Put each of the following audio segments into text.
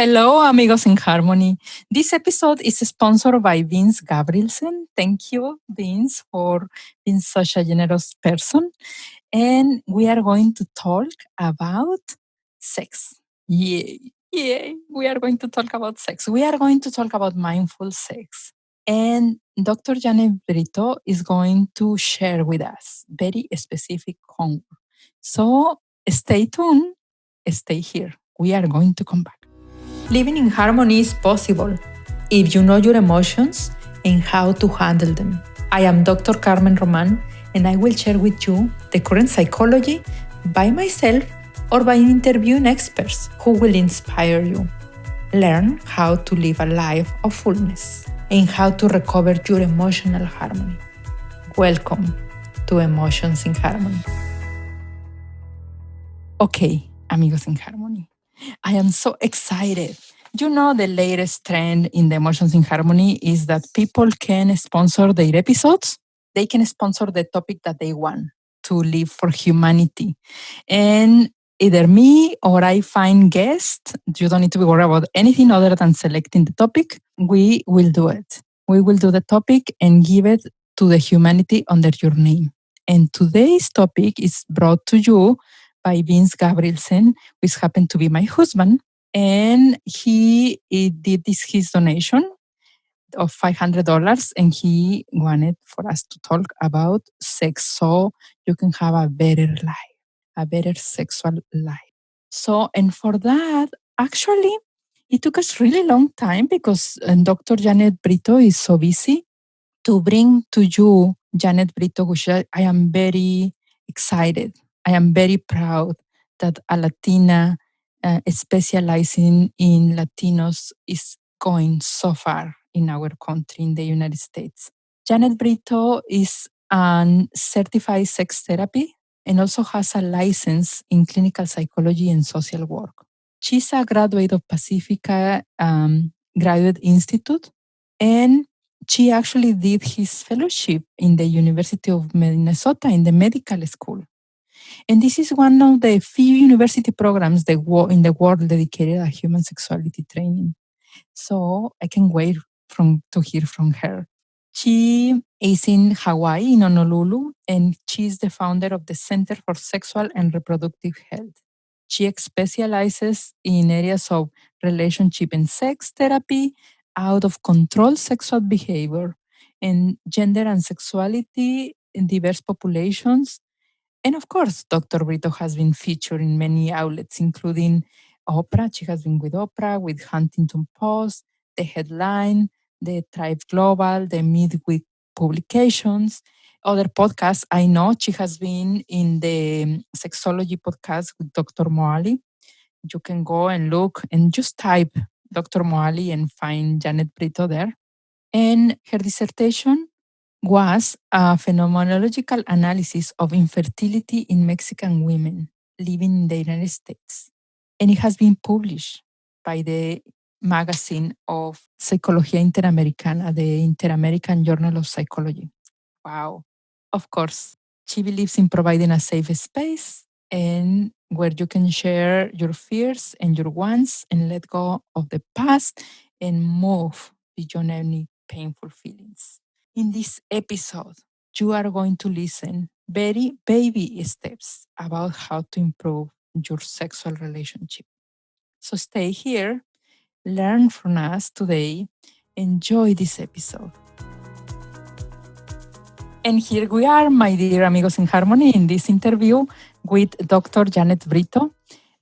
Hello, amigos in harmony. This episode is sponsored by Vince Gabrielsen. Thank you, Vince, for being such a generous person. And we are going to talk about sex. Yay, yay. We are going to talk about sex. We are going to talk about mindful sex. And Dr. Janet Brito is going to share with us very specific homework. So stay tuned, stay here. We are going to come back. Living in harmony is possible if you know your emotions and how to handle them. I am Dr. Carmen Roman, and I will share with you the current psychology by myself or by interviewing experts who will inspire you. Learn how to live a life of fullness and how to recover your emotional harmony. Welcome to Emotions in Harmony. Okay, amigos in harmony. I am so excited. You know, the latest trend in the Emotions in Harmony is that people can sponsor their episodes. They can sponsor the topic that they want to live for humanity. And either me or I find guests. You don't need to be worried about anything other than selecting the topic. We will do it. We will do the topic and give it to the humanity under your name. And today's topic is brought to you by Vince Gabrielsen, which happened to be my husband. And he did his donation of $500, and he wanted for us to talk about sex so you can have a better life, a better sexual life. So, and for that, actually, it took us really long time because Dr. Janet Brito is so busy to bring to you Janet Brito, which I am very excited. I am very proud that a Latina specializing in Latinos is going so far in our country, in the United States. Janet Brito is a certified sex therapy and also has a license in clinical psychology and social work. She's a graduate of Pacifica Graduate Institute, and she actually did his fellowship in the University of Minnesota in the medical school. And this is one of the few university programs in the world dedicated to human sexuality training. So I can wait to hear from her. She is in Hawaii, in Honolulu, and she is the founder of the Center for Sexual and Reproductive Health. She specializes in areas of relationship and sex therapy, out of control sexual behavior, and gender and sexuality in diverse populations. And of course, Dr. Brito has been featured in many outlets, including Oprah. She has been with Oprah, with Huntington Post, The Headline, the Thrive Global, the Midweek Publications, other podcasts. I know she has been in the Sexology podcast with Dr. Moali. You can go and look and just type Dr. Moali and find Janet Brito there. And her dissertation was a phenomenological analysis of infertility in Mexican women living in the United States. And it has been published by the magazine of Psicología Interamericana, the Inter-American Journal of Psychology. Wow. Of course, she believes in providing a safe space and where you can share your fears and your wants and let go of the past and move beyond any painful feelings. In this episode, you are going to listen very baby steps about how to improve your sexual relationship. So stay here, learn from us today, enjoy this episode. And here we are, my dear amigos in harmony, in this interview with Dr. Janet Brito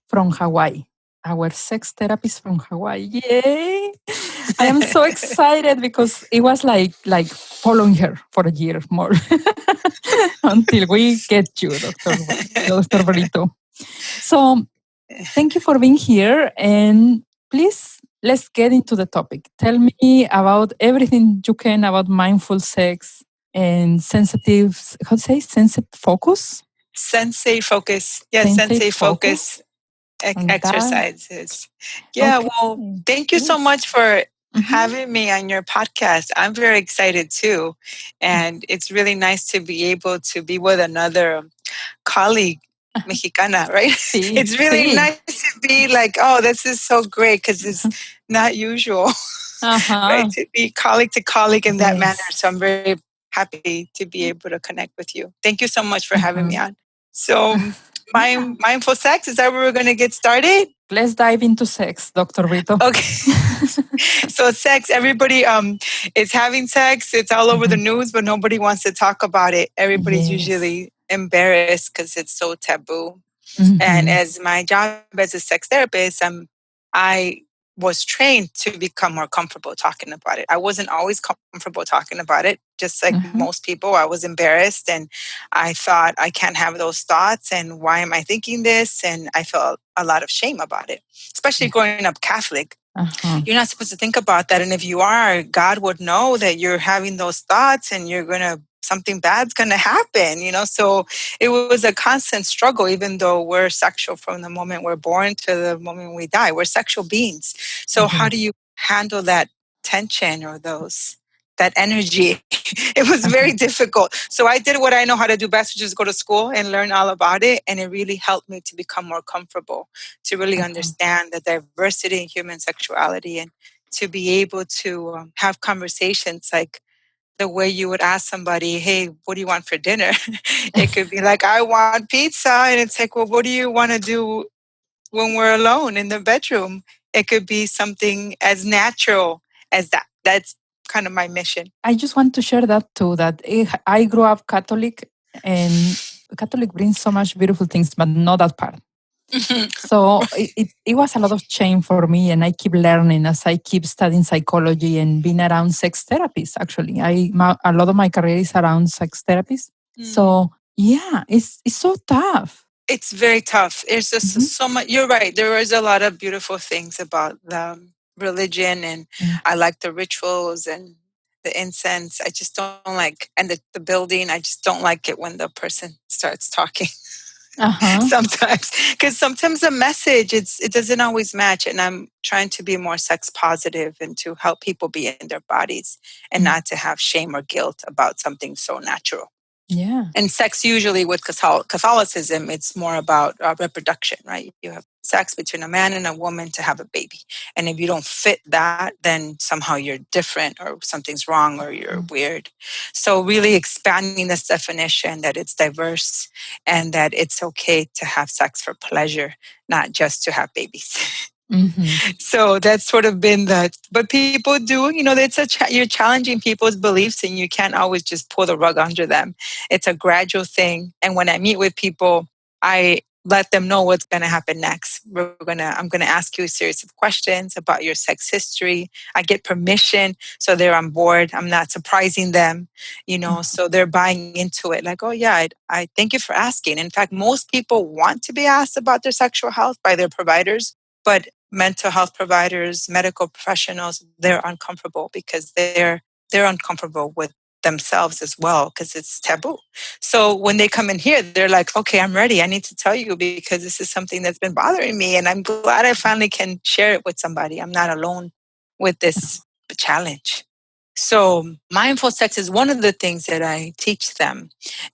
from Hawaii, our sex therapist from Hawaii. Yay! I am so excited because it was like following her for a year more until we get you, Dr. Brito. So thank you for being here. And please, let's get into the topic. Tell me about everything you can about mindful sex and sensitive, how to say, Sensate Focus? Sensate Focus. Yes, Sensate Focus exercises. Yeah, okay. Well, thank you so much for having me on your podcast. I'm very excited too. And it's really nice to be able to be with another colleague Mexicana, right? Sí, It's really sí. nice to be like, oh, this is so great because it's not usual, right? Uh-huh. To be colleague to colleague in that manner. So Yes. I'm very happy to be able to connect with you. Thank you so much for having me Uh-huh. on. So, Yeah. mindful sex, is that where we're going to get started? Let's dive into sex, Dr. Brito. Okay. So sex, everybody is having sex. It's all over the Mhm. news, but nobody wants to talk about it. Everybody's Yes. usually embarrassed because it's so taboo. And Mhm. as my job as a sex therapist, I was trained to become more comfortable talking about it. I wasn't always comfortable talking about it, just like Uh-huh. most people. I was embarrassed and I thought I can't have those thoughts and why am I thinking this? And I felt a lot of shame about it, especially Yeah. growing up Catholic. Uh-huh. You're not supposed to think about that. And if you are, God would know that you're having those thoughts and something bad's going to happen, So it was a constant struggle, even though we're sexual from the moment we're born to the moment we die. We're sexual beings. So how do Yes. you handle that tension or that energy? It was very Uh-huh. difficult. So I did what I know how to do best, which is go to school and learn all about it. And it really helped me to become more comfortable, to really Uh-huh. understand the diversity in human sexuality and to be able to have conversations like the way you would ask somebody, hey, what do you want for dinner? It could be like, I want pizza. And it's like, well, what do you want to do when we're alone in the bedroom? It could be something as natural as that. That's kind of my mission. I just want to share that too, that I grew up Catholic, and Catholic brings so much beautiful things, but not that part. So it was a lot of shame for me, and I keep learning as I keep studying psychology and being around sex therapists. Actually, a lot of my career is around sex therapists. So yeah, it's so tough. It's very tough. There's just Mhm. so much. You're right. There is a lot of beautiful things about the religion, and Yeah. I like the rituals and the incense. I just don't like, and the building. I just don't like it when the person starts talking. Uh huh. Sometimes, because sometimes the message it doesn't always match, and I'm trying to be more sex positive and to help people be in their bodies and not to have shame or guilt about something so natural. Yeah. And sex, usually with Catholicism, it's more about reproduction, right? You have sex between a man and a woman to have a baby. And if you don't fit that, then somehow you're different or something's wrong or you're weird. So really expanding this definition that it's diverse and that it's okay to have sex for pleasure, not just to have babies. Mm-hmm. So that's sort of been that. But people do, you're challenging people's beliefs and you can't always just pull the rug under them. It's a gradual thing. And when I meet with people, I let them know what's going to happen next. I'm going to ask you a series of questions about your sex history. I get permission, so they're on board. I'm not surprising them, so they're buying into it. Like, oh yeah, I thank you for asking. In fact, most people want to be asked about their sexual health by their providers, but mental health providers, medical professionals, they're uncomfortable because they're uncomfortable with themselves as well because it's taboo. So when they come in here, they're like, okay, I'm ready. I need to tell you because this is something that's been bothering me. And I'm glad I finally can share it with somebody. I'm not alone with this challenge. So mindful sex is one of the things that I teach them.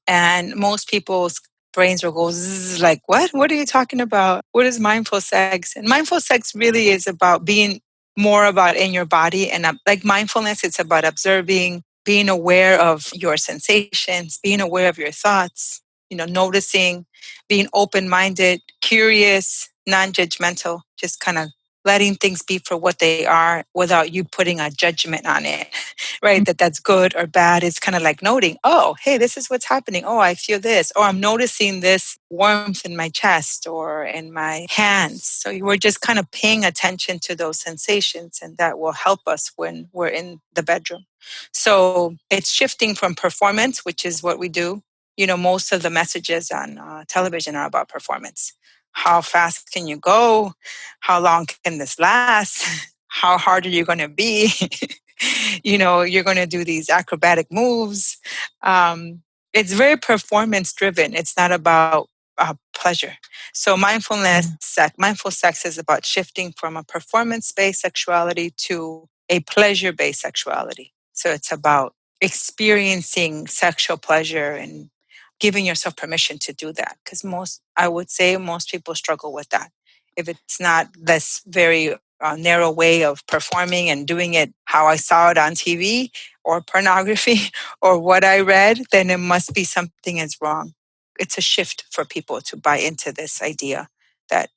And most people's brains will go zzz, like, what? What are you talking about? What is mindful sex? And mindful sex really is about being more about in your body. And like mindfulness, it's about observing, being aware of your sensations, being aware of your thoughts, noticing, being open minded, curious, non judgmental, just kind of letting things be for what they are without you putting a judgment on it, right? That's good or bad. It's kind of like noting, oh, hey, this is what's happening. Oh, I feel this. Or I'm noticing this warmth in my chest or in my hands. So we're just kind of paying attention to those sensations, and that will help us when we're in the bedroom. So it's shifting from performance, which is what we do. Most of the messages on television are about performance. How fast can you go? How long can this last? How hard are you going to be? You're going to do these acrobatic moves. It's very performance driven. It's not about pleasure. So mindful sex is about shifting from a performance based sexuality to a pleasure based sexuality. So it's about experiencing sexual pleasure and giving yourself permission to do that. Because I would say most people struggle with that. If it's not this very narrow way of performing and doing it how I saw it on TV or pornography or what I read, then it must be something is wrong. It's a shift for people to buy into this idea that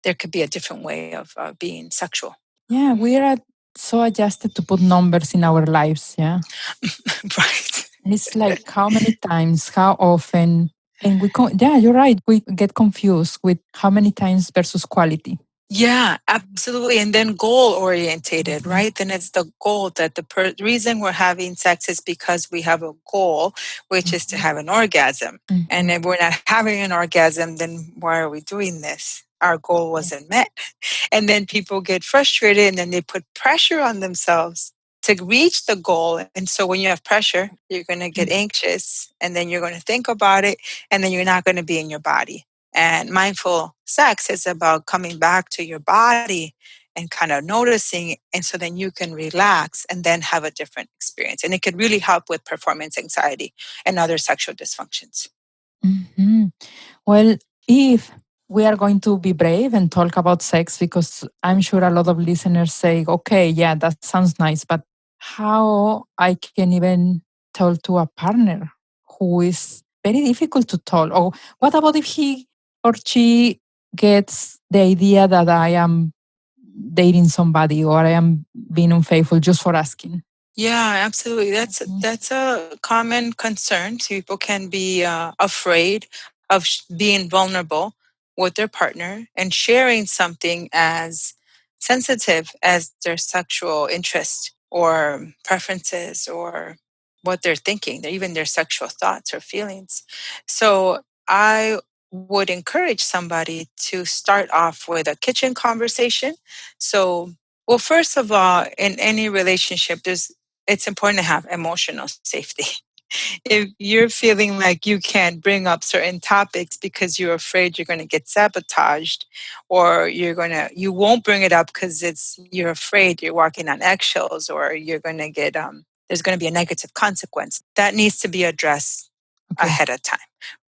there could be a different way of being sexual. Yeah, we are so adjusted to put numbers in our lives. Yeah. Right. It's like how many times, how often, and yeah, you're right. We get confused with how many times versus quality. Yeah, absolutely. And then goal orientated, Mhm. right? Then it's the goal that reason we're having sex is because we have a goal, which is to Mhm. have an orgasm. And Mhm. if we're not having an orgasm, then why are we doing this? Our goal Yeah. wasn't met. And then people get frustrated and then they put pressure on themselves to reach the goal. And so when you have pressure, you're going to get Mm. anxious and then you're going to think about it and then you're not going to be in your body. And mindful sex is about coming back to your body and kind of noticing, and so then you can relax and then have a different experience. And it could really help with performance anxiety and other sexual dysfunctions. Mhm. Well, if we are going to be brave and talk about sex, because I'm sure a lot of listeners say, okay, yeah, that sounds nice, but how I can even tell to a partner who is very difficult to tell? Or what about if he or she gets the idea that I am dating somebody or I am being unfaithful just for asking? Yeah, absolutely. Mhm. That's a common concern. People can be afraid of being vulnerable with their partner and sharing something as sensitive as their sexual interest or preferences or what they're thinking, even their sexual thoughts or feelings. So I would encourage somebody to start off with a kitchen conversation. So, well, first of all, in any relationship, it's important to have emotional safety. If you're feeling like you can't bring up certain topics because you're afraid you're going to get sabotaged, or you won't bring it up because you're afraid you're walking on eggshells, or you're going to get there's going to be a negative consequence, that needs to be addressed Okay. ahead of time,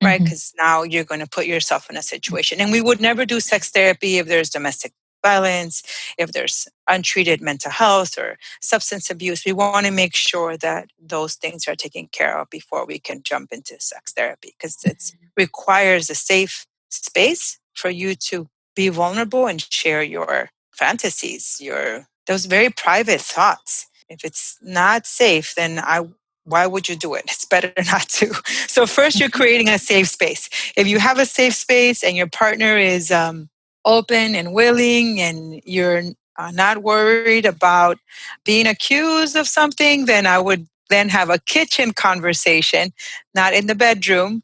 right? Mhm. Because now you're going to put yourself in a situation. And we would never do sex therapy if there's domestic violence, if there's untreated mental health or substance abuse. We want to make sure that those things are taken care of before we can jump into sex therapy, because it requires a safe space for you to be vulnerable and share your fantasies, your those very private thoughts. If it's not safe, then I why would you do it? It's better not to. So first, you're creating a safe space. If you have a safe space and your partner is open and willing, and you're not worried about being accused of something, then I would then have a kitchen conversation, not in the bedroom,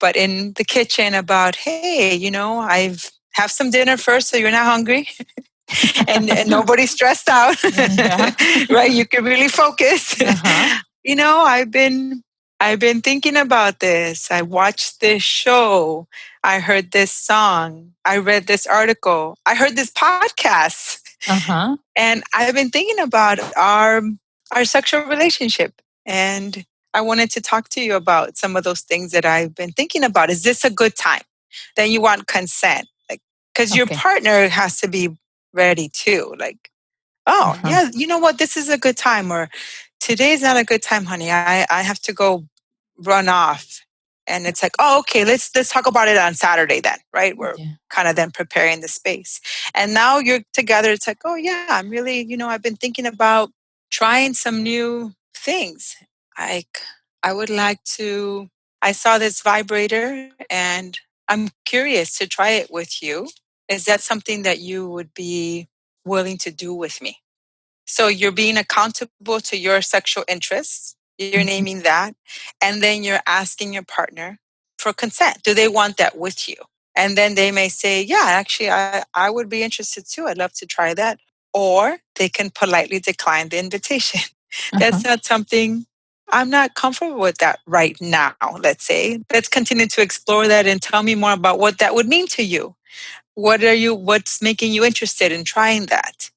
but in the kitchen about, hey, I've have some dinner first so you're not hungry and nobody's stressed out, Yeah. right? You can really focus. Uh-huh. I've been thinking about this. I watched this show. I heard this song. I read this article. I heard this podcast. Uh-huh. And I've been thinking about our sexual relationship. And I wanted to talk to you about some of those things that I've been thinking about. Is this a good time? Then you want consent. Like, because your Okay. partner has to be ready too. Like, oh, Uh-huh. yeah, you know what? This is a good time. Or today's not a good time, honey. I have to go run off. And it's like, oh, okay, let's talk about it on Saturday then, right? We're Yeah. kind of then preparing the space. And now you're together. It's like, oh yeah, I'm really, I've been thinking about trying some new things. Like, I would like to, I saw this vibrator and I'm curious to try it with you. Is that something that you would be willing to do with me? So you're being accountable to your sexual interests. You're Mhm. naming that. And then you're asking your partner for consent. Do they want that with you? And then they may say, yeah, actually, I would be interested too. I'd love to try that. Or they can politely decline the invitation. Uh-huh. That's not something, I'm not comfortable with that right now, let's say. Let's continue to explore that and tell me more about what that would mean to you. What's making you interested in trying that?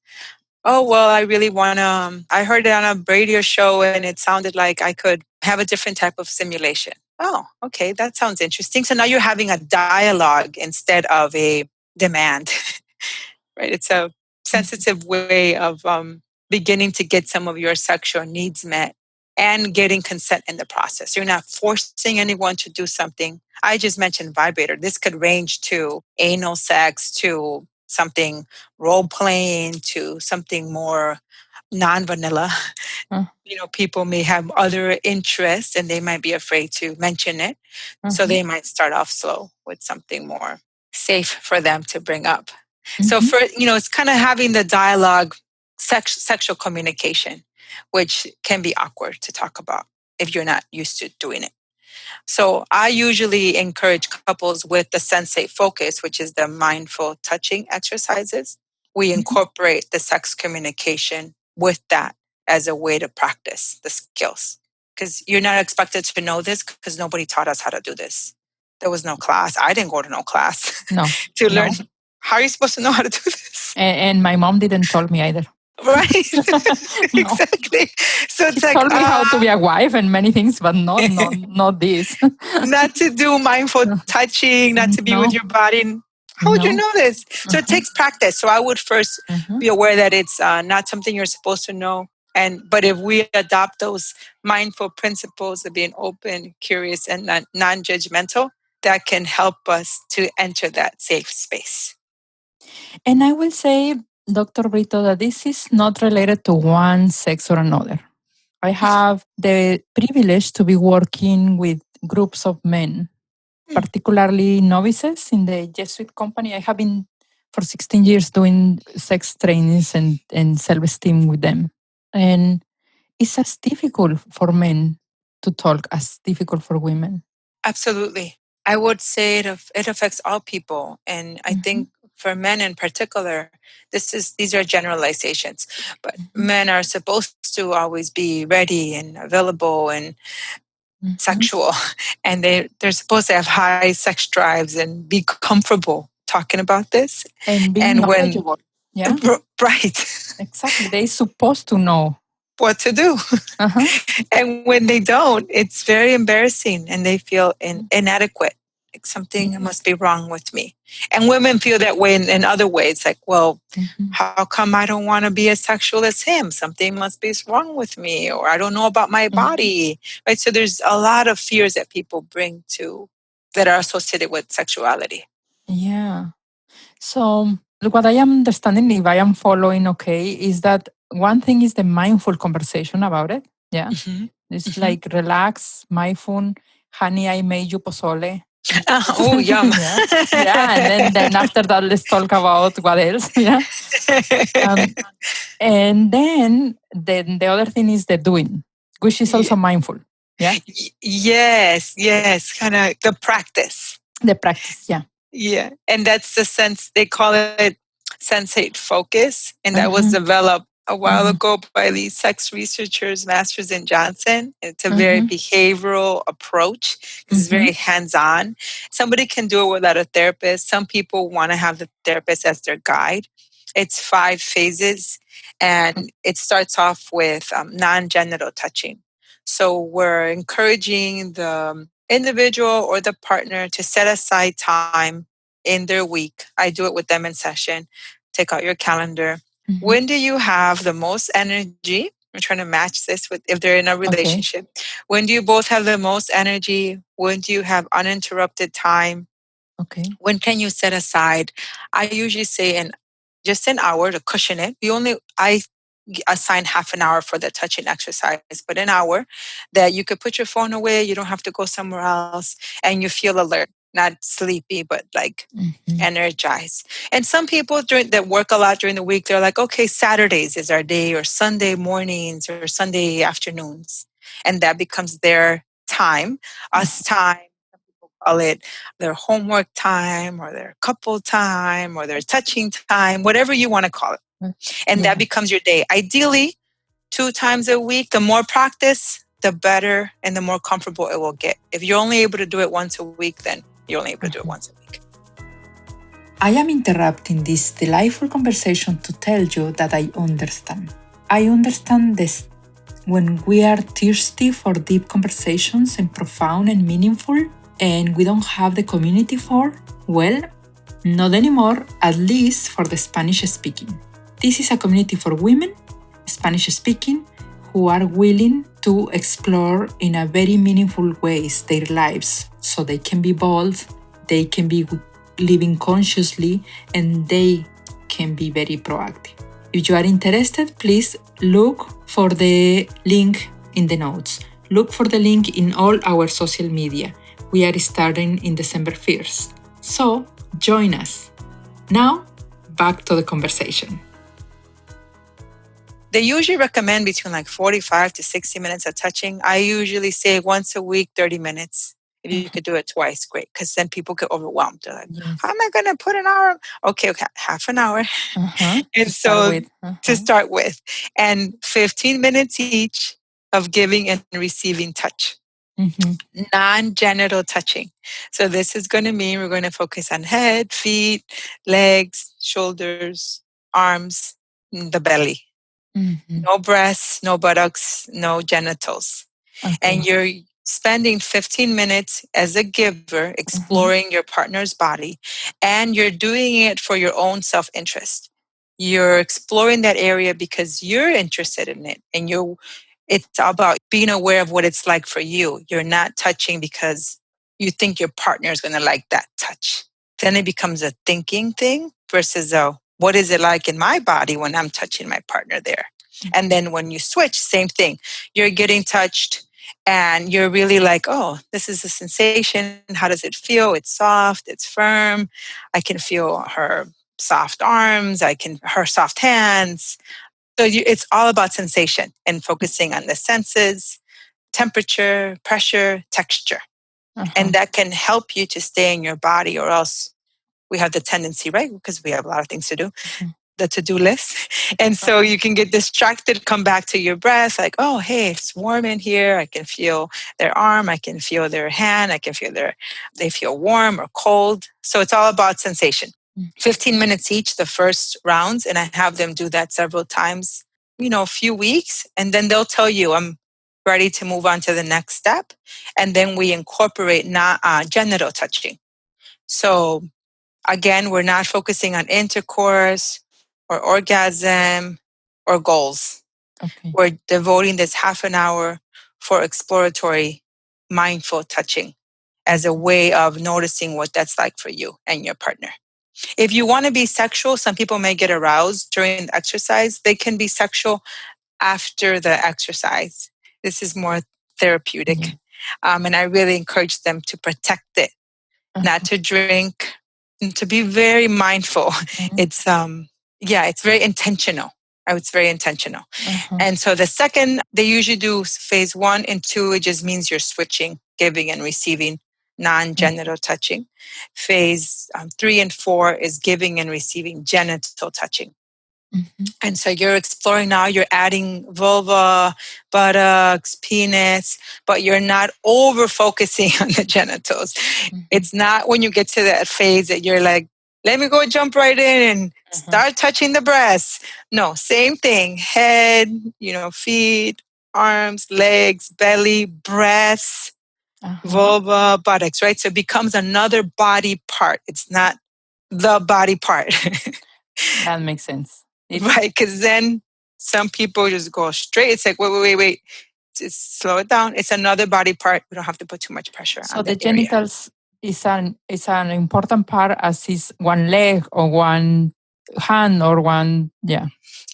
Oh, well, I really want to. I heard it on a radio show and it sounded like I could have a different type of simulation. Oh, okay. That sounds interesting. So now you're having a dialogue instead of a demand, right? It's a sensitive way of beginning to get some of your sexual needs met and getting consent in the process. You're not forcing anyone to do something. I just mentioned vibrator. This could range to anal sex, to something role playing, to something more non vanilla. People may have other interests and they might be afraid to mention it. So they might start off slow with something more safe for them to bring up. So for, it's kind of having the dialogue, sexual communication, which can be awkward to talk about if you're not used to doing it. So I usually encourage couples with the Sensate Focus, which is the mindful touching exercises. We incorporate the sex communication with that as a way to practice the skills. Because you're not expected to know this because nobody taught us how to do this. There was no class. I didn't go to no class to learn. How are you supposed to know how to do this? And my mom didn't tell me either. Right. Exactly. So it's she told me how to be a wife and many things, but not this. Not to do mindful touching, not to be with your body. How would you know this? So it takes practice. So I would first be aware that it's not something you're supposed to know. But if we adopt those mindful principles of being open, curious, and non-judgmental, that can help us to enter that safe space. And I will say, Dr. Brito, that this is not related to one sex or another. I have the privilege to be working with groups of men, particularly novices in the Jesuit company. I have been for 16 years doing sex trainings and self-esteem with them. And it's as difficult for men to talk as difficult for women. Absolutely. I would say it affects all people. And I think for men in particular, these are generalizations, but men are supposed to always be ready and available and sexual. And they're supposed to have high sex drives and be comfortable talking about this. And being knowledgeable. Yeah. Right. Exactly. They're supposed to know what to do. And when they don't, it's very embarrassing and they feel inadequate. Like something must be wrong with me. And women feel that way in other ways. Like, well, how come I don't want to be as sexual as him? Something must be wrong with me, or I don't know about my body. Right? So there's a lot of fears that people bring to that are associated with sexuality. Yeah. So what I am understanding, if I am following okay, is that one thing is the mindful conversation about it. Yeah. It's like relax, mindful, honey, I made you pozole. Oh, yum. Yeah. And then after that, let's talk about what else. Yeah. And then the other thing is the doing, which is also mindful. Yeah. Yes. Kind of the practice. The practice. Yeah. Yeah. And that's the sense, they call it Sensate Focus. And that was developed a while ago by these sex researchers, Masters and Johnson. It's a very behavioral approach. It's very hands-on. Somebody can do it without a therapist. Some people want to have the therapist as their guide. It's 5 phases, and it starts off with non-genital touching. So we're encouraging the individual or the partner to set aside time in their week. I do it with them in session. Take out your calendar. When do you have the most energy? I'm trying to match this with if they're in a relationship. Okay. When do you both have the most energy? When do you have uninterrupted time? Okay. When can you set aside? I usually say just an hour to cushion it. I assign half an hour for the touching exercise, but an hour that you could put your phone away. You don't have to go somewhere else, and you feel alert, not sleepy, but like energized. And some people that work a lot during the week, they're like, okay, Saturdays is our day, or Sunday mornings, or Sunday afternoons, and that becomes their time, us time. Some people call it their homework time, or their couple time, or their touching time, whatever you want to call it. And that becomes your day. Ideally, 2 times a week. The more practice, the better and the more comfortable it will get. If you're only able to do it once a week, then you're only able to do it once a week. I am interrupting this delightful conversation to tell you that I understand. I understand this when we are thirsty for deep conversations and profound and meaningful, and we don't have the community for, well, not anymore, at least for the Spanish speaking. This is a community for women, Spanish speaking, who are willing to explore in a very meaningful ways their lives so they can be bold, they can be living consciously, and they can be very proactive. If you are interested, please look for the link in the notes. Look for the link in all our social media. We are starting in December 1st. So join us. Now, back to the conversation. They usually recommend between like 45 to 60 minutes of touching. I usually say once a week, 30 minutes. If you could do it twice, great. Because then people get overwhelmed. They're like, Yes. how am I going to put an hour? Okay, half an hour. To And start so with. to start with, and 15 minutes each of giving and receiving touch. Non-genital touching. So this is going to mean we're going to focus on head, feet, legs, shoulders, arms, the belly. No breasts, no buttocks, no genitals. Okay. And you're spending 15 minutes as a giver exploring your partner's body, and you're doing it for your own self-interest. You're exploring that area because you're interested in it, and it's about being aware of what it's like for you. You're not touching because you think your partner is going to like that touch. Then it becomes a thinking thing versus a what is it like in my body when I'm touching my partner there. And then when you switch, same thing. You're getting touched and you're really like, oh, this is a sensation. How does it feel? It's soft, it's firm. I can feel her soft arms, her soft hands. So it's all about sensation and focusing on the senses, temperature, pressure, texture. And that can help you to stay in your body, or else we have the tendency, right? Because we have a lot of things to do, the to-do list. And so you can get distracted, come back to your breath, like, oh, hey, it's warm in here. I can feel their arm. I can feel their hand. I can feel they feel warm or cold. So it's all about sensation. 15 minutes each, the first rounds. And I have them do that several times, a few weeks. And then they'll tell you, I'm ready to move on to the next step. And then we incorporate genital touching. So again, we're not focusing on intercourse or orgasm or goals. Okay. We're devoting this half an hour for exploratory, mindful touching as a way of noticing what that's like for you and your partner. If you want to be sexual, some people may get aroused during the exercise. They can be sexual after the exercise. This is more therapeutic. And I really encourage them to protect it, not to drink, and to be very mindful. It's it's very intentional. It's very intentional. And so the second, they usually do phase 1 and 2. It just means you're switching, giving and receiving non-genital touching. Phase 3 and 4 is giving and receiving genital touching. And so you're exploring now, you're adding vulva, buttocks, penis, but you're not over focusing on the genitals. It's not when you get to that phase that you're like, let me go jump right in and start touching the breasts. No, same thing. Head, feet, arms, legs, belly, breasts, vulva, buttocks, right? So it becomes another body part. It's not the body part. That makes sense. Right, because then some people just go straight. It's like, wait. Just slow it down. It's another body part. We don't have to put too much pressure So on the that area. genitals is an important part, as is one leg or one hand or one,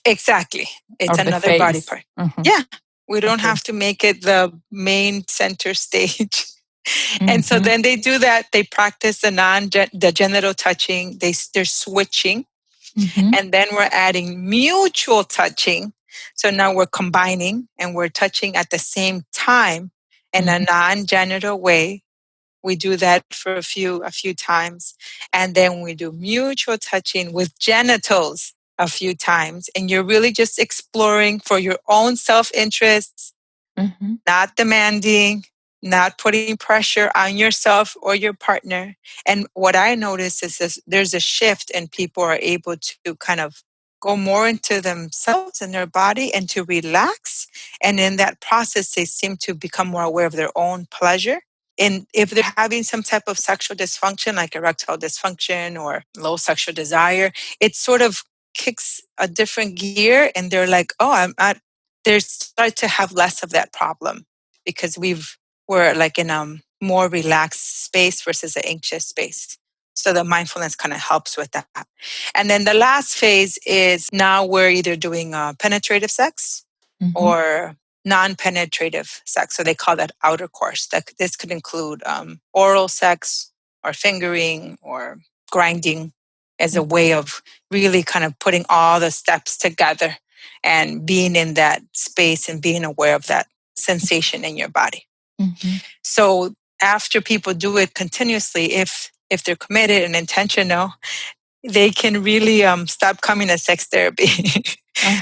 Exactly. It's or the another body face. part. Yeah. We don't have to make it the main center stage. And so then they do that. They practice the genital touching. They're switching. And then we're adding mutual touching. So now we're combining and we're touching at the same time in a non-genital way. We do that for a few times. And then we do mutual touching with genitals a few times. And you're really just exploring for your own self-interest, not demanding, not putting pressure on yourself or your partner. And what I notice is there's a shift, and people are able to kind of go more into themselves and their body and to relax. And in that process, they seem to become more aware of their own pleasure. And if they're having some type of sexual dysfunction, like erectile dysfunction or low sexual desire, it sort of kicks a different gear and they're like, oh, I'm at, they start to have less of that problem because we're like in a more relaxed space versus an anxious space. So the mindfulness kind of helps with that. And then the last phase is now we're either doing penetrative sex Mm-hmm. or non-penetrative sex. So they call that outer course. That this could include oral sex or fingering or grinding as a way of really kind of putting all the steps together and being in that space and being aware of that sensation in your body. Mm-hmm. So after people do it continuously, if they're committed and intentional, they can really stop coming to sex therapy.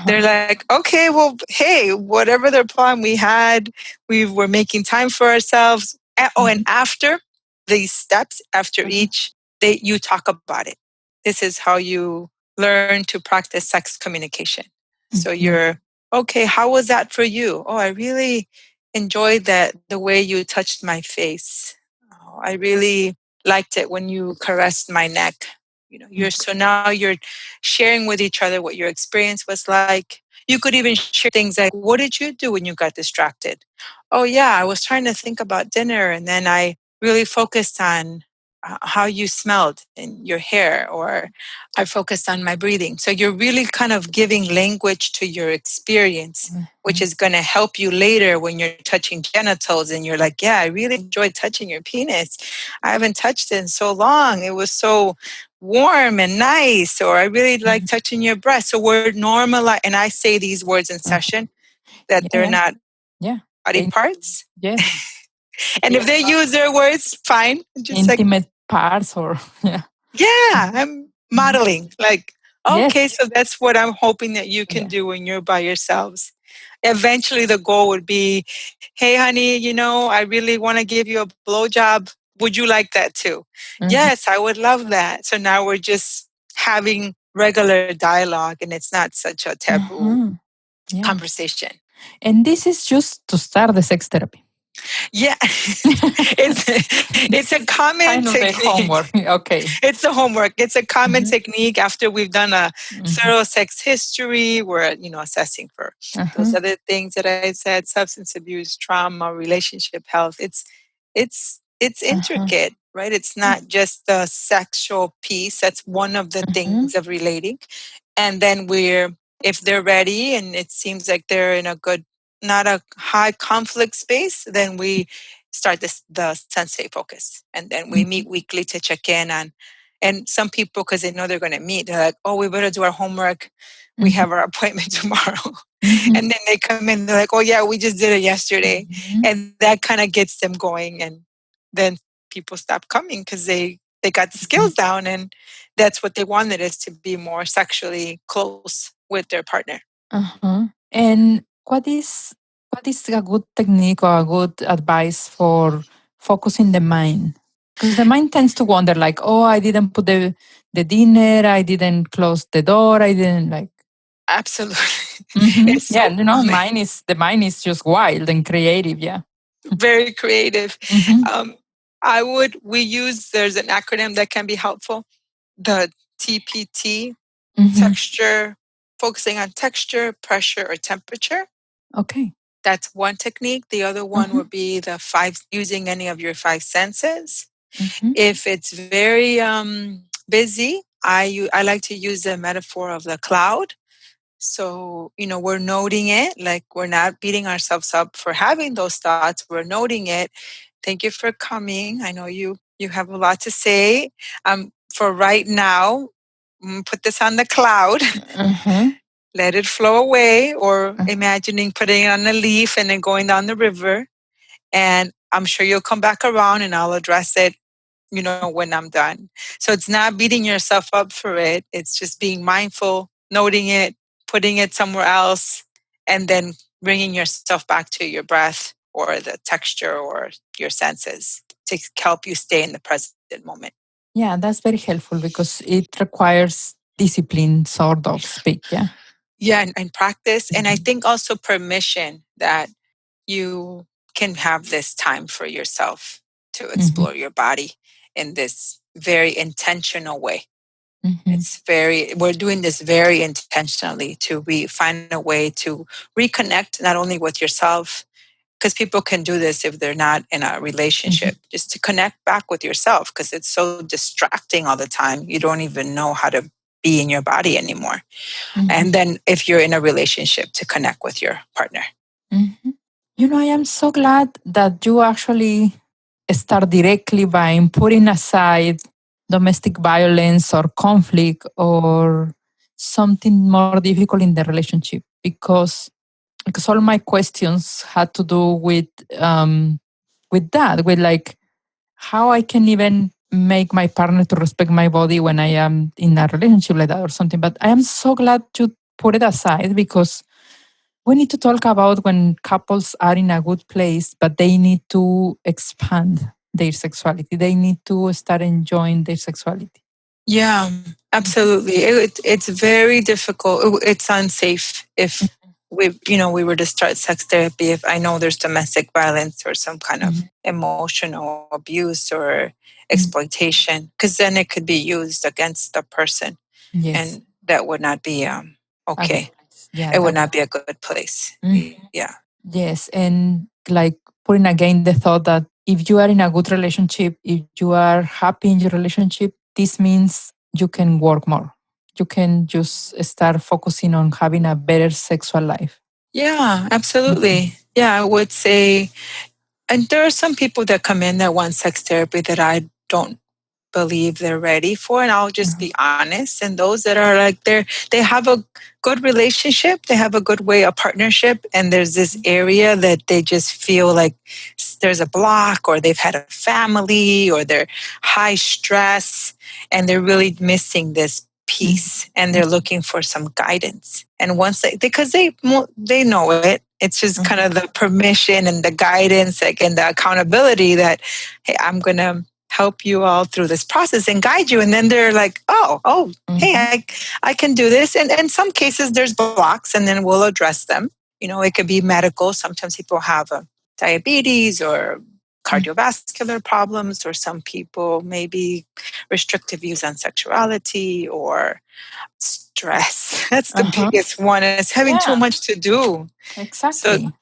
They're Uh-huh. like, okay, well, hey, whatever their plan we had, we were making time for ourselves. Oh, and Mm-hmm. after these steps, after Uh-huh. each, you talk about it. This is how you learn to practice sex communication. So Mm-hmm. you're, okay, how was that for you? Oh, I really enjoyed that, the way you touched my face. Oh, I really liked it when you caressed my neck. You're so now you're sharing with each other what your experience was like. You could even share things like, what did you do when you got distracted? Oh yeah, I was trying to think about dinner and then I really focused on how you smelled in your hair, or I focused on my breathing. So you're really kind of giving language to your experience, which is going to help you later when you're touching genitals and you're like, yeah, I really enjoyed touching your penis. I haven't touched it in so long. It was so warm and nice, or I really like touching your breast. So we're normal, and I say these words in Uh-huh. session that they're Yeah. not Yeah. body The, parts. yes. And if Yeah. they use their words, fine. Just like, Intimate parts or yeah. yeah, I'm Mhm. modeling. Like, Yes. okay, so that's what I'm hoping that you can Yeah. do when you're by yourselves. Eventually, the goal would be, hey, honey, I really want to give you a blowjob. Would you like that too? Mm-hmm. Yes, I would love that. So now we're just having regular dialogue and it's not such a taboo Uh-huh. Yeah. conversation. And this is just to start the sex therapy. Yeah, it's This a is common kind of the technique. homework. Okay. It's the homework. It's a common Mm-hmm. technique after we've done a Mm-hmm. thorough sex history. We're, assessing for those Uh-huh. other things that I said: substance abuse, trauma, relationship health. It's Uh-huh. intricate, right? It's not just the sexual piece. That's one of the Uh-huh. things of relating. And then if they're ready and it seems like they're in a good, not a high conflict space, then we start the Sensate Focus. And then we meet weekly to check in on, and some people, because they know they're going to meet, they're like, oh, we better do our homework. We Mm-hmm. have our appointment tomorrow. Mm-hmm. And then they come in, they're like, oh, yeah, we just did it yesterday. Mm-hmm. And that kind of gets them going. And then people stop coming because they got the skills down. And that's what they wanted, is to be more sexually close with their partner. Uh-huh. And what is a good technique or a good advice for focusing the mind? Because the mind tends to wander like, oh, I didn't put the dinner, I didn't close the door, I didn't like. Absolutely. Mm-hmm. It's Yeah, so common. the mind is just wild and creative. Yeah. Very creative. Mm-hmm. Um, we use, there's an acronym that can be helpful, the TPT, Mm-hmm. texture, focusing on texture, pressure, or temperature. Okay. That's one technique. The other one Mm-hmm. would be the using any of your five senses. Mm-hmm. If it's very busy, I like to use the metaphor of the cloud. So, we're noting it, like we're not beating ourselves up for having those thoughts. We're noting it. Thank you for coming. I know you have a lot to say. For right now, put this on the cloud, Uh-huh. let it flow away, or Uh-huh. imagining putting it on a leaf and then going down the river. And I'm sure you'll come back around and I'll address it, when I'm done. So it's not beating yourself up for it. It's just being mindful, noting it, putting it somewhere else, and then bringing yourself back to your breath or the texture or your senses to help you stay in the present moment. Yeah, that's very helpful because it requires discipline sort of speak. Yeah. Yeah, and practice. And I Mhm. think also permission that you can have this time for yourself to Mhm. explore your body in this very intentional way. Mhm. We're doing this very intentionally to find a way to reconnect not only with yourself, because people can do this if they're not in a relationship, Mhm. just to connect back with yourself, because it's so distracting all the time. You don't even know how to be in your body anymore. And Mhm. then if you're in a relationship, to connect with your partner. Mhm. I am so glad that you actually start directly by putting aside domestic violence or conflict or something more difficult in the relationship, because all my questions had to do with that, with like how I can even make my partner to respect my body when I am in a relationship like that or something. But I am so glad you put it aside, because we need to talk about when couples are in a good place, but they need to expand their sexuality. They need to start enjoying their sexuality. Yeah, absolutely. It's very difficult. It's unsafe if we were to start sex therapy. If I know there's domestic violence or some kind of Mhm. emotional abuse or Mhm. exploitation, because then it could be used against the person, Yes, and that would not be a good okay. place. Yeah, It would that not would. be a good place. Mhm. Yeah. Yes, and like putting again the thought that if you are in a good relationship, if you are happy in your relationship, this means you can work more. You can just start focusing on having a better sexual life. Yeah, Mhm. absolutely. Yeah, I would say, and there are some people that come in that want sex therapy that I don't believe they're ready for, and I'll just be Mhm. honest. And those that are like, they have a good relationship, they have a good way of partnership, and there's this area that they just feel like there's a block, or they've had a family, or they're high stress, and they're really missing this Mhm. piece, and they're looking for some guidance. And once because they know it, it's just kind of Mhm. the permission and the guidance, like, and the accountability that, hey, I'm gonna help you all through this process and guide you. And then they're like, oh, hey, Mhm. I can do this. And in some cases there's blocks, and then we'll address them. It could be medical. Sometimes people have diabetes or Mhm. cardiovascular problems, or some people maybe restrictive views on sexuality, or stress. That's the Uh-huh. biggest one, is having too Yeah, much to do. So exactly.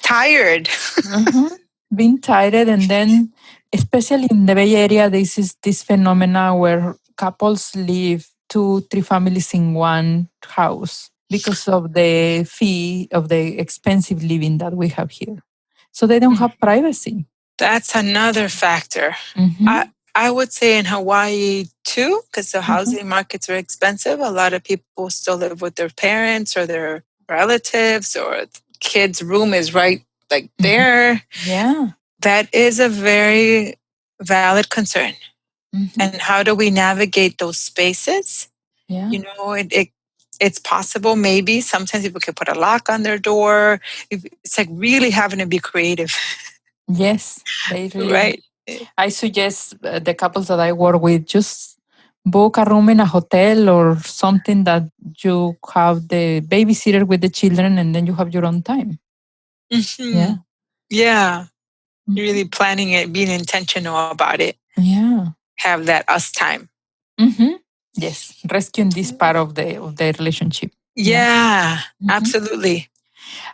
tired. Mhm. Being tired, and then especially in the Bay Area, this is this phenomena where couples live two, three families in one house because of the fee of the expensive living that we have here. So they don't have privacy. That's another factor. I Mm-hmm. I would say in Hawaii too, because the Mm-hmm. housing markets are expensive. A lot of people still live with their parents or their relatives, or kids' room is right like Mm-hmm. there. Yeah. That is a very valid concern. Mm-hmm. And how do we navigate those spaces? Yeah. It's possible. Maybe sometimes people can put a lock on their door. It's like really having to be creative, Yes, they really. right? I suggest the couples that I work with just book a room in a hotel or something that you have the babysitter with the children and then you have your own time. Hmm. Yeah. Yeah. Mhm. Really planning it, being intentional about it, Yeah. have that us time. Hmm. Yes. Rescuing this part of the relationship. Yeah. Yeah, Hmm. absolutely.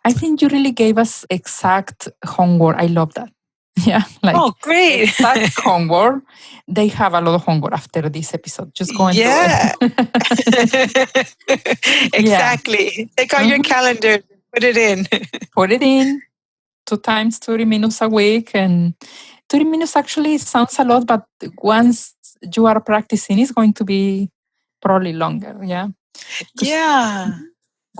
I think you really gave us exact homework. I love that. Yeah. Like Oh, great. exact homework. They have a lot of homework after this episode. Just go and do Yeah. it. Yeah. Exactly. Take out your Mhm. calendar, put it in. Put it in two times 30 minutes a week. And 30 minutes actually sounds a lot, but once you are practicing, it's going to be probably longer. Yeah. Because Yeah.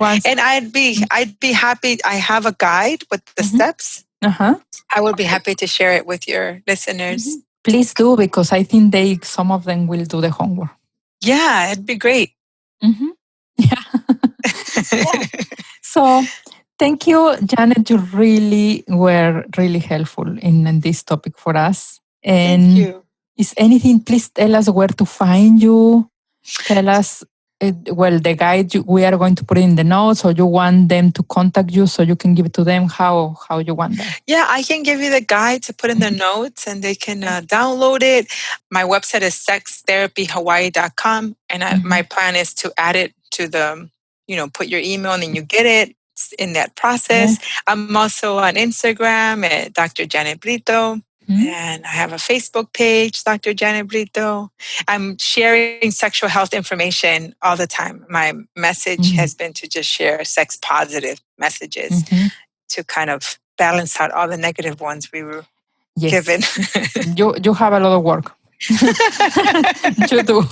once. And I'd be happy. I have a guide with the Mhm. steps. Uh-huh. I would be happy to share it with your listeners. Please do, because I think some of them will do the homework. Yeah, it'd be great. Hmm. Yeah. Yeah. So thank you, Janet. You really were really helpful in this topic for us. Thank And you. is anything, please tell us where to find you. Tell us. Well, the guide we are going to put it in the notes, or you want them to contact you so you can give it to them. How you want that? Yeah, I can give you the guide to put in the notes and they can download it. My website is sextherapyhawaii.com. And my plan is to add it to the, put your email and then you get it in that process. Yeah. I'm also on Instagram at Dr. Janet Brito. And I have a Facebook page, Dr. Janet Brito. I'm sharing sexual health information all the time. My message has been to just share sex positive messages to kind of balance out all the negative ones we were given. You have a lot of work. You do.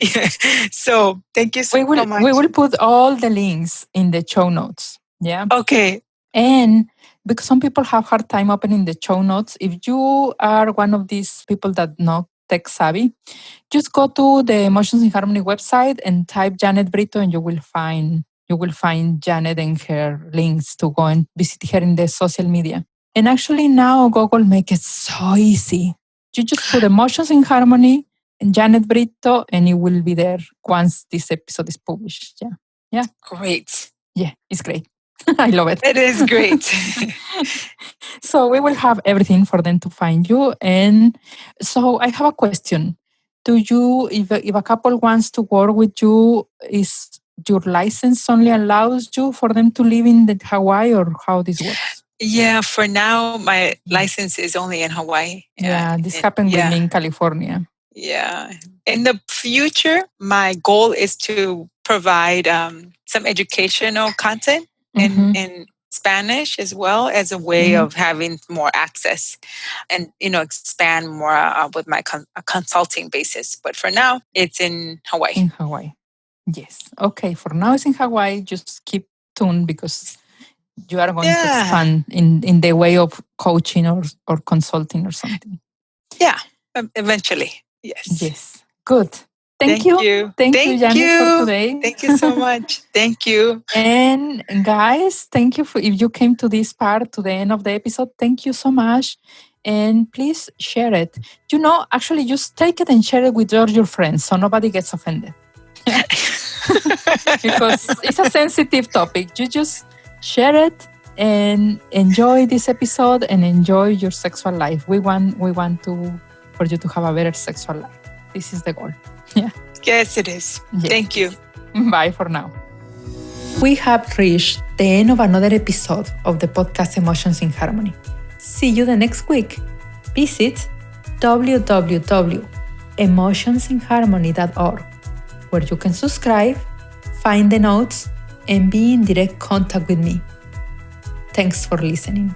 Yeah. So thank you so much. We will put all the links in the show notes. Yeah. Okay. And because some people have hard time opening the show notes, if you are one of these people that not tech savvy, just go to the Emotions in Harmony website and type Janet Brito, and you will find Janet and her links to go and visit her in the social media. And actually now Google make it so easy. You just put Emotions in Harmony and Janet Brito, and it will be there once this episode is published. Yeah. Yeah. Great. Yeah, it's great. I love it. It is great. So we will have everything for them to find you. And so I have a question. Do you, if a couple wants to work with you, is your license only allows you for them to live in the Hawaii, or how this works? Yeah, for now, my license is only in Hawaii. Yeah, this happened with me in California. Yeah. In the future, my goal is to provide some educational content in Spanish, as well as a way of having more access and, expand more with my consulting basis. But for now, it's in Hawaii. In Hawaii. Yes. Okay. For now, it's in Hawaii. Just keep tuned because you are going to expand in the way of coaching or consulting or something. Yeah. Eventually. Yes. Yes. Good. Thank you. Thank you, Janet, for today. Thank you so much. Thank you. And guys, thank you if you came to this part, to the end of the episode. Thank you so much. And please share it. Actually, just take it and share it with all your friends so nobody gets offended. Because it's a sensitive topic. You just share it and enjoy this episode and enjoy your sexual life. We want for you to have a better sexual life. This is the goal. Yeah. Yes, it is. Yes. Thank you. Bye for now. We have reached the end of another episode of the podcast Emotions in Harmony. See you the next week. Visit www.emotionsinharmony.org, where you can subscribe, find the notes, and be in direct contact with me. Thanks for listening.